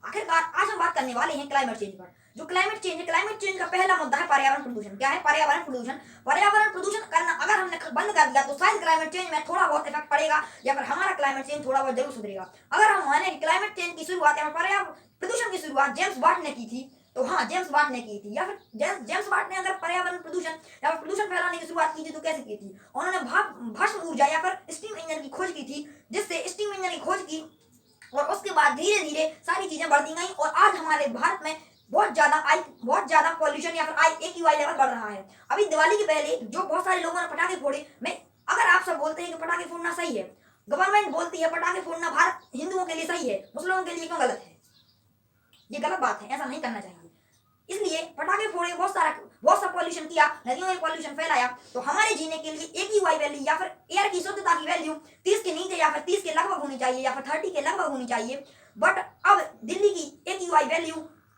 आखिरकार आज हम बात करने वाले हैं क्लाइमेट चेंज पर। जो क्लाइमेट चेंज है, क्लाइमेट चेंज का पहला मुद्दा है पर्यावरण प्रदूषण। क्या है पर्यावरण प्रदूषण? पर्यावरण प्रदूषण करना अगर हमने बंद कर दिया तो शायद क्लाइमेट चेंज में थोड़ा बहुत इफेक्ट पड़ेगा या फिर हमारा क्लाइमेट चेंज थोड़ा बहुत जरूर सुधरेगा। अगर हम माने कि क्लाइमेट चेंज की शुरुआत या पर्यावरण प्रदूषण की शुरुआत जेम्स वाट ने की थी, तो हाँ जेम्स वाट ने की थी। या फिर जेम्स वाट ने अगर पर्यावरण प्रदूषण या फिर प्रदूषण फैलाने की शुरुआत की थी तो कैसे की थी? उन्होंने भस्म ऊर्जा या फिर स्टीम इंजन की खोज की थी, जिससे स्टीम इंजन की खोज की और उसके बाद धीरे धीरे सारी चीजें बढ़ती गई और आज हमारे भारत में बहुत ज्यादा पॉल्यूशन या फिर AQI लेवल बढ़ रहा है। अभी दिवाली के पहले जो बहुत सारे लोगों ने पटाखे फोड़े, मैं अगर आप सब बोलते हैं कि पटाखे फोड़ना सही है, गवर्नमेंट बोलती है पटाखे फोड़ना भारत हिंदुओं के लिए सही है, मुस्लिमों के लिए क्यों गलत है? ये गलत बात है, ऐसा नहीं करना चाहिए। इसलिए पटाखे फोड़े, बहुत सा पॉल्यूशन किया, नदियों में पॉल्यूशन फैलाया, तो हमारे जीने के लिए AQI वैल्यू या फिर एयर की शुद्धता की वैल्यू 30 के नीचे या फिर 30 के लगभग होनी चाहिए या फिर 30 के लगभग होनी चाहिए। बट अब दिल्ली की AQI वैल्यू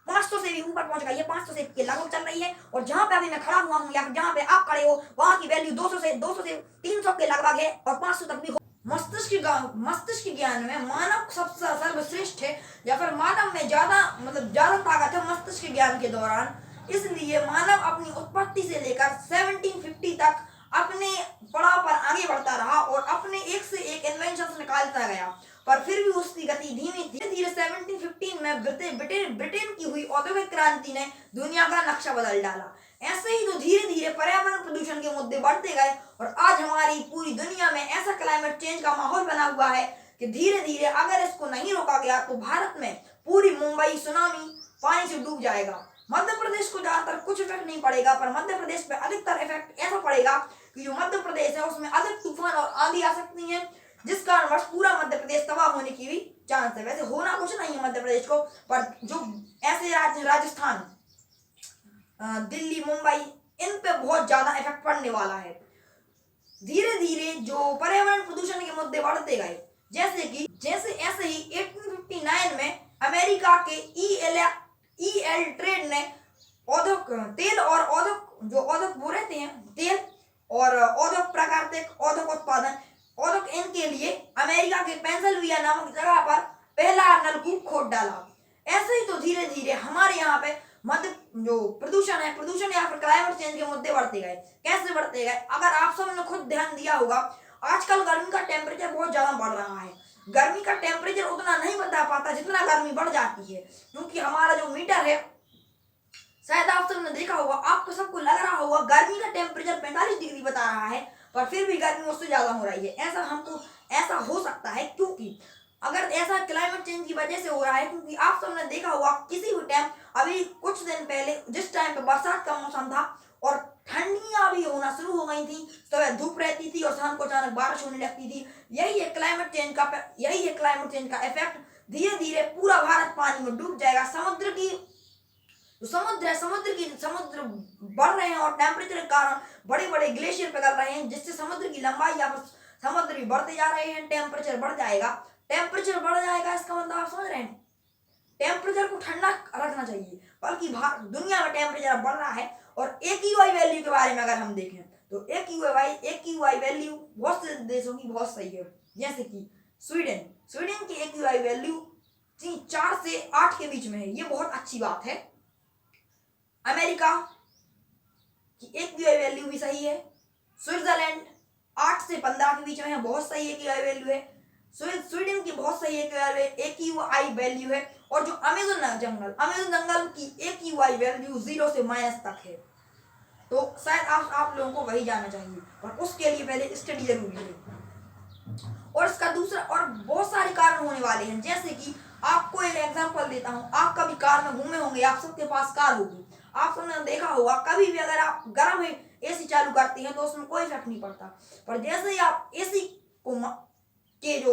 500 से भी ऊपर पहुंच गई है, 500 से के लगभग चल रही है। और जहां पे अभी मैं खड़ा हुआ हूं या फिर जहां पे आप खड़े हो, वहां की वैल्यू 200 से 300 के लगभग है और 500 तक भी। मस्तिष्क ज्ञान में मानव सबसे सर्वश्रेष्ठ है या फिर मानव में ज्यादा ताकत है मस्तिष्क ज्ञान के दौरान। इसलिए मानव अपनी उत्पत्ति से लेकर 1750 तक अपने पड़ाव पर आगे बढ़ता रहा और अपने एक से एक इन्वेंशन निकालता गया, पर फिर भी उसकी गति धीमी थी। धीरे धीरे 1715 में ब्रिटेन की हुई औद्योगिक क्रांति ने दुनिया का नक्शा बदल डाला। ऐसे ही तो धीरे धीरे पर्यावरण प्रदूषण के मुद्दे बढ़ते गए और आज हमारी पूरी दुनिया में ऐसा क्लाइमेट चेंज का माहौल बना हुआ है कि धीरे धीरे अगर इसको नहीं रोका गया तो भारत में पूरी मुंबई सुनामी पानी से डूब जाएगा। मध्य प्रदेश को ज्यादातर कुछ इफेक्ट नहीं पड़ेगा, पर मध्य प्रदेश पे अधिकतर इफेक्ट ऐसा पड़ेगा कि जो मध्य प्रदेश है उसमें अधिक तूफान और आंधी आ सकती है, जिस कारणवश पूरा मध्य प्रदेश तबाह होने की भी चांस है। वैसे होना कुछ नहीं है मध्य प्रदेश को, पर जो ऐसे राज्य राजस्थान, दिल्ली, मुंबई, इन पे बहुत ज्यादा इफेक्ट पड़ने वाला है। धीरे धीरे जो पर्यावरण प्रदूषण के मुद्दे बढ़ते गए, जैसे ऐसे ही 1859 में अमेरिका के EL ट्रेड ने तेल और वो रहते हैं तेल और प्राकृतिक औद्योगिक इनके लिए अमेरिका के पेंसिल्वेनिया नामक जगह पर पहला नलकूप खोद डाला। ऐसे ही तो धीरे धीरे हमारे यहाँ पे जो प्रदूषण या फिर क्लाइमेट चेंज के मुद्दे बढ़ते गए। कैसे बढ़ते गए? अगर आप सबने खुद ध्यान दिया होगा, आजकल गर्मी का टेम्परेचर बहुत ज्यादा बढ़ रहा है। गर्मी का टेम्परेचर उतना नहीं बता पाता जितना गर्मी बढ़ जाती है, क्योंकि हमारा जो मीटर है, शायद आप सबने देखा होगा, आपको सबको लग रहा होगा गर्मी का टेम्परेचर 45 डिग्री बता रहा है, पर फिर भी गर्मी उससे ज्यादा हो रही है। ऐसा हो सकता है क्योंकि अगर ऐसा क्लाइमेट चेंज की वजह से हो रहा है, क्योंकि आप सबने देखा होगा किसी भी टाइम, अभी कुछ दिन पहले जिस टाइम पे बरसात का मौसम था और ठंडियां भी होना शुरू हो गई थी, सुबह धूप रहती थी और शाम को अचानक बारिश होने लगती थी। यही है क्लाइमेट चेंज का इफेक्ट। धीरे धीरे पूरा भारत पानी में डूब जाएगा। समुद्र बढ़ रहे हैं और टेम्परेचर के कारण बड़े बड़े ग्लेशियर पिघल रहे हैं, जिससे समुद्र की लंबाई या समुद्र भी बढ़ते जा रहे हैं। टेम्परेचर बढ़ जाएगा, इसका मतलब आप समझ रहे हैं, टेम्परेचर को ठंडा रखना चाहिए, बल्कि दुनिया में टेम्परेचर बढ़ रहा है। और AQI वैल्यू के बारे में अगर हम देखें तो AQI वैल्यू बहुत से देशों की बहुत सही है, जैसे कि स्वीडन की AQI वैल्यू 4 से 8 के बीच में है, ये बहुत अच्छी बात है। अमेरिका की AQI वैल्यू भी सही है। स्विट्जरलैंड 8 से 15 के बीच में है, बहुत सही AQI वैल्यू है। स्वीडन की बहुत सही AQI वैल्यू है। और जो अमेज़न जंगल की AQI वैल्यू 0 से माइनस तक है, तो शायद आप लोगों को वही जाना चाहिए, और उसके लिए पहले स्टडी जरूरी है। और इसका दूसरा और बहुत सारे कारण होने वाले हैं, जैसे कि आपको एक एग्जांपल देता हूँ। आप कभी कार में घूमे होंगे, आप सबके पास कार होगी, आप सबने देखा होगा कभी भी अगर आप गर्म है AC चालू करते हैं तो उसमें कोई इफेक्ट नहीं पड़ता, पर जैसे ही आप AC को के जो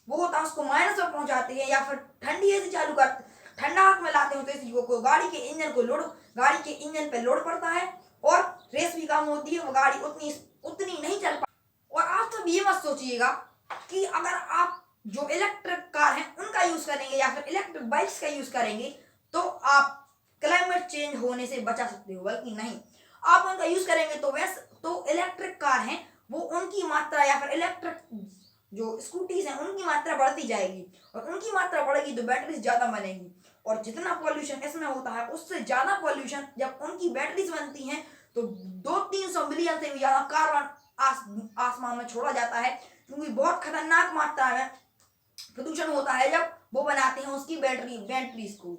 वो होता है उसको माइनस में पहुंचाते हैं या फिर ठंडी AC चालू करते, ठंडा हाथ में लाते हो तो AC को गाड़ी के इंजन पे लोड पड़ता है और रेस भी कम होती है, वो गाड़ी उतनी नहीं चल पाती। और आप सब ये मत सोचिएगा कि अगर आप जो इलेक्ट्रिक कार है उनका यूज करेंगे या फिर इलेक्ट्रिक बाइक्स का यूज करेंगे तो आप क्लाइमेट चेंज होने से बचा सकते हो, बल्कि नहीं, आप उनका यूज करेंगे तो इलेक्ट्रिक कार है वो उनकी मात्रा या फिर इलेक्ट्रिक जो स्कूटीज हैं उनकी मात्रा बढ़ती जाएगी, और उनकी मात्रा बढ़ेगी तो बैटरीज ज़्यादा बनेंगी, और जितना पॉल्यूशन इसमें होता है उससे ज़्यादा पॉल्यूशन जब उनकी बैटरीज बनती हैं तो 200-300 मिलियन से भी ज़्यादा कार्बन आसमान में छोड़ा जाता है, क्योंकि बहुत खतरनाक मात्रा में प्रदूषण होता है जब वो बनाते हैं उसकी बैटरीज को।